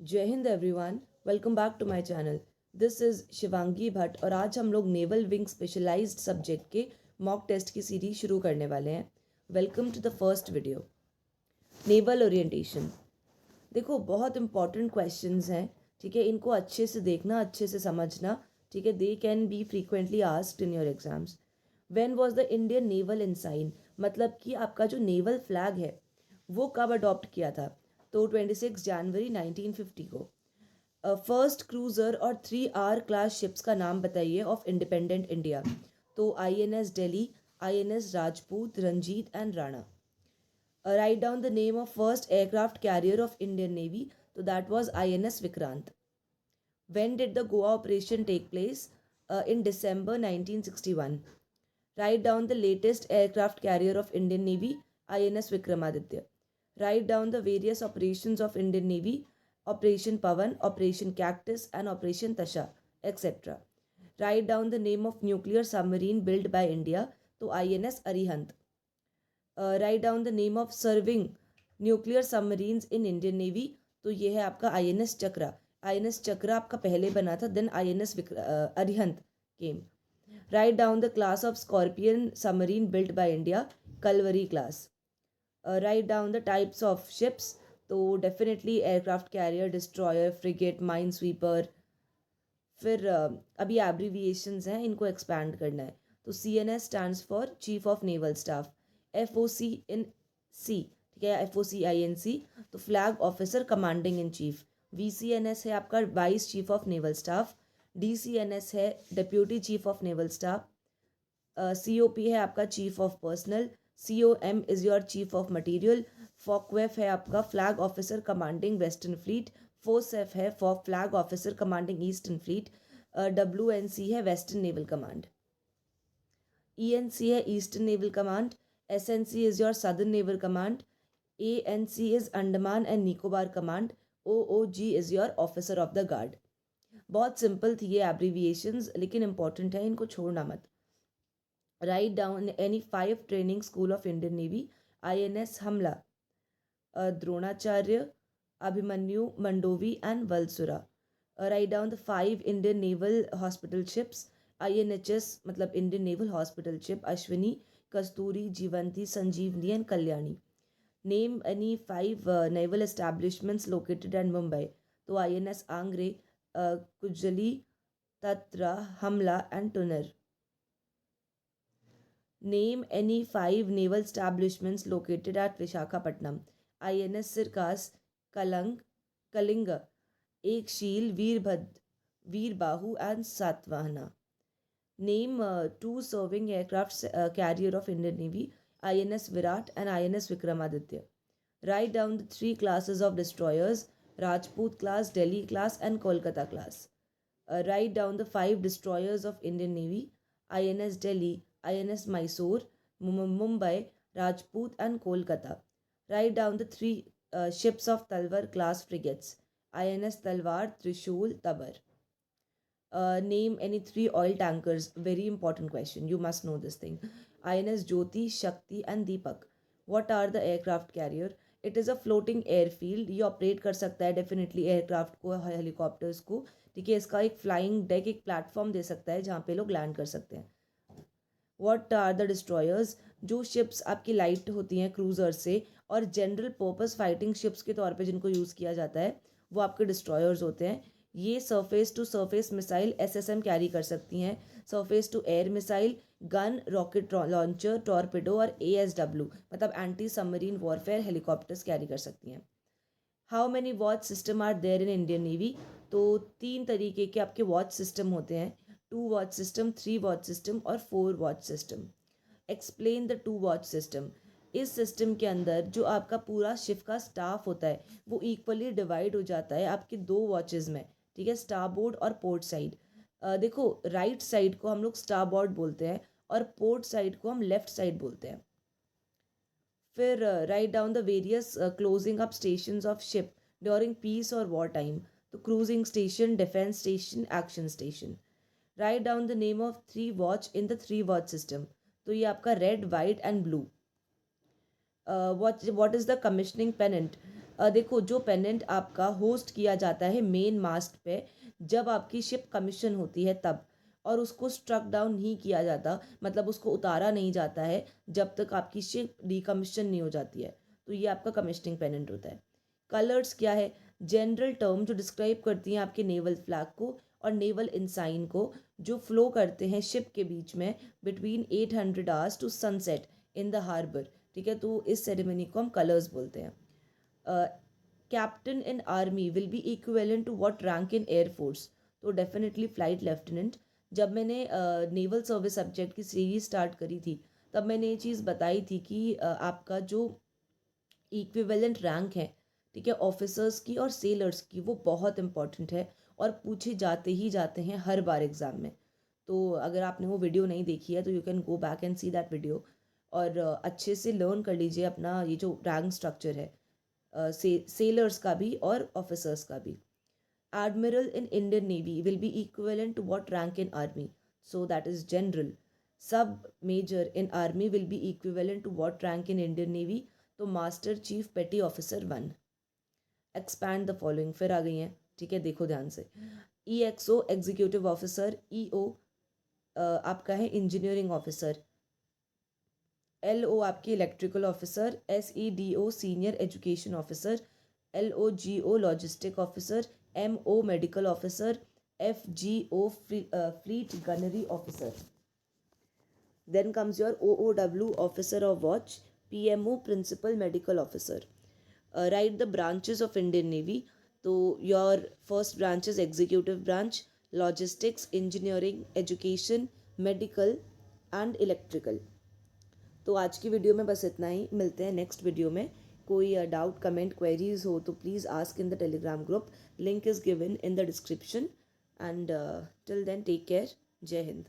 जय Hind everyone, welcome back to my channel. This is Shivangi Bhatt और आज हम लोग नेवल विंग स्पेशलाइज्ड सब्जेक्ट के मॉक टेस्ट की सीरीज शुरू करने वाले हैं। Welcome to the first video. Naval orientation. देखो, बहुत इंपॉर्टेंट क्वेश्चंस हैं, ठीक है। इनको अच्छे से देखना, अच्छे से समझना, ठीक है। They can be frequently asked in your exams. When was the Indian naval ensign, मतलब कि आपका जो नेवल फ्लैग है वो कब अडॉप्ट किया था? तो 26 जनवरी 1950 को। फर्स्ट क्रूज़र और 3 आर क्लास शिप्स का नाम बताइए ऑफ इंडिपेंडेंट इंडिया। तो INS Delhi, INS Rajput, Ranjit and Rana. Write down the name of first aircraft carrier of Indian Navy. So that was INS Vikrant. When did the Goa operation take place? In December 1961. Write down the latest aircraft carrier of Indian Navy, INS Vikramaditya. Write down the various operations of Indian Navy, Operation Pavan, Operation Cactus and Operation Tasha, etc. Write down the name of nuclear submarine built by India, to INS Arihant. Write down the name of serving nuclear submarines in Indian Navy. तो ये है आपका INS चक्रा। INS चक्रा आपका पहले बना था, then INS Arihant came. Write down the class of Scorpion submarine built by India, Kalvari class. Write down the types of ships. तो definitely aircraft carrier, destroyer, frigate, mine sweeper. फिर अभी एब्रीविएशंस हैं, इनको expand करना है। तो CNS stands for chief of naval staff. FOC इन सी, ठीक है, FOCINC तो flag officer commanding in chief. VCNS है आपका vice chief of naval staff. DCNS है deputy chief of naval staff. COP है आपका chief of personal. COM is your chief of material. FOCWEF है आपका flag officer commanding western fleet. FOSEF है for flag officer commanding eastern fleet. WNC है western naval command. ENC है eastern naval command. SNC is your southern naval command. ANC is Andaman and Nicobar command. OOG is your officer of the guard. बहुत simple थी ये abbreviations, लेकिन important है, इनको छोड़ना मत। Write down any 5 training school of Indian Navy. INS Hamla, Dronacharya, Abhimanyu, Mandovi and Valsura. Write down the 5 Indian naval hospital ships. INHS मतलब Indian Naval Hospital Ship, Ashwini, Kasturi, Jivanti, Sanjeevani and Kalyani. Name any 5 naval establishments located at Mumbai. तो INS Angre, Kujali, Tatra, Hamla and Tunar. Name any 5 naval establishments located at Vishakhapatnam. INS Sirkas, Kalinga, Eksheel, Veerbahu and Satvahana. Name 2 serving aircraft carrier of Indian Navy, INS Virat and INS Vikramaditya. Write down the 3 classes of destroyers, Rajput class, Delhi class and Kolkata class. Write down the 5 destroyers of Indian Navy, INS Delhi, INS Mysore, Mumbai, Rajput and Kolkata. Write down the 3 ships of Talwar class frigates, INS Talwar, Trishul, Tabar. Name any 3 oil tankers. Very important question, you must know this thing. INS Jyoti, Shakti and Deepak. What are the aircraft carrier? It is a floating airfield. ये operate कर सकता है definitely aircraft को, helicopters को, ठीक है। इसका एक फ्लाइंग डेक, एक प्लेटफॉर्म दे सकता है जहाँ पे लोग लैंड कर सकते हैं। What are the destroyers? जो शिप्स आपकी लाइट होती हैं क्रूजर से और जनरल पर्पस फाइटिंग शिप्स के तौर पे जिनको यूज़ किया जाता है, वो आपके डिस्ट्रॉयर्स होते हैं। ये surface to surface missile SSM carry कर सकती हैं। Surface to air missile, gun, rocket launcher, torpedo और ASW मतलब anti submarine warfare helicopters carry कर सकती हैं। How many watch system are there in Indian navy? तो 3 तरीके के आपके वॉच सिस्टम होते हैं, 2 वॉच सिस्टम, 3 वॉच सिस्टम और 4 watch system. Explain the 2 watch system. इस सिस्टम के अंदर जो आपका पूरा शिप का स्टाफ होता है वो इक्वली डिवाइड हो जाता है आपके 2 वॉचेस में, ठीक है, स्टारबोर्ड और पोर्ट साइड। देखो, राइट साइड को हम लोग स्टारबोर्ड बोलते हैं और पोर्ट साइड को हम लेफ्ट साइड बोलते हैं। फिर write down the various closing up stations of ship during peace और वॉर टाइम। तो cruising station, defence station, action station. Write down the name of 3 watch in the 3 watch system. तो ये आपका red, white and blue. What is the commissioning pennant? देखो जो pennant आपका host किया जाता है मेन मास्ट पे जब आपकी शिप कमीशन होती है तब, और उसको स्ट्रक डाउन नहीं किया जाता, मतलब उसको उतारा नहीं जाता है जब तक आपकी शिप डिकमीशन नहीं हो जाती है, तो ये आपका कमीशनिंग पेनेंट होता है। कलर्स क्या है? जनरल टर्म जो डिस्क्राइब करती हैं आपके नेवल फ्लैग को और नेवल इंसाइन को, जो फ्लो करते हैं शिप के बीच में between 800 hours to sunset in the harbour. ठीक है, तो इस सेरेमनी को हम कलर्स बोलते हैं। Captain in army will be equivalent to what rank in air force? तो डेफिनेटली फ्लाइट लेफ्टिनेंट। जब मैंने नेवल सर्विस सब्जेक्ट की सीरीज स्टार्ट करी थी तब मैंने ये चीज़ बताई थी कि आपका जो इक्विवेलेंट रैंक है, ठीक है, ऑफिसर्स की और सेलर्स की, वो बहुत इंपॉर्टेंट है और पूछे जाते ही जाते हैं हर बार एग्ज़ाम में। तो अगर आपने वो वीडियो नहीं देखी है तो you can go back and see that video, और अच्छे से लर्न कर लीजिए अपना ये जो रैंक स्ट्रक्चर है, सेलर्स का भी और ऑफिसर्स का भी। Admiral in Indian navy will be equivalent to what rank in army? So that is general. Sub major in army will be equivalent to what rank in Indian navy? तो master chief petty officer 1। Expand the following फिर आ गई हैं, ठीक है, देखो ध्यान से। EXO एग्जीक्यूटिव ऑफिसर, EO आपका है इंजीनियरिंग ऑफिसर, LO आपकी electrical officer, SEDO senior education officer, LOGO logistic officer, MO medical officer, FGO fleet gunnery officer. Then comes your OOW officer of watch, PMO principal medical officer. Write the branches of Indian Navy. तो your first branch is executive branch, logistics, engineering, education, medical and electrical. तो आज की video में बस इतना ही, मिलते हैं next video में। कोई डाउट कमेंट क्वेरीज हो तो please ask in the Telegram group, link is given in the description, and till then take care, जय हिंद।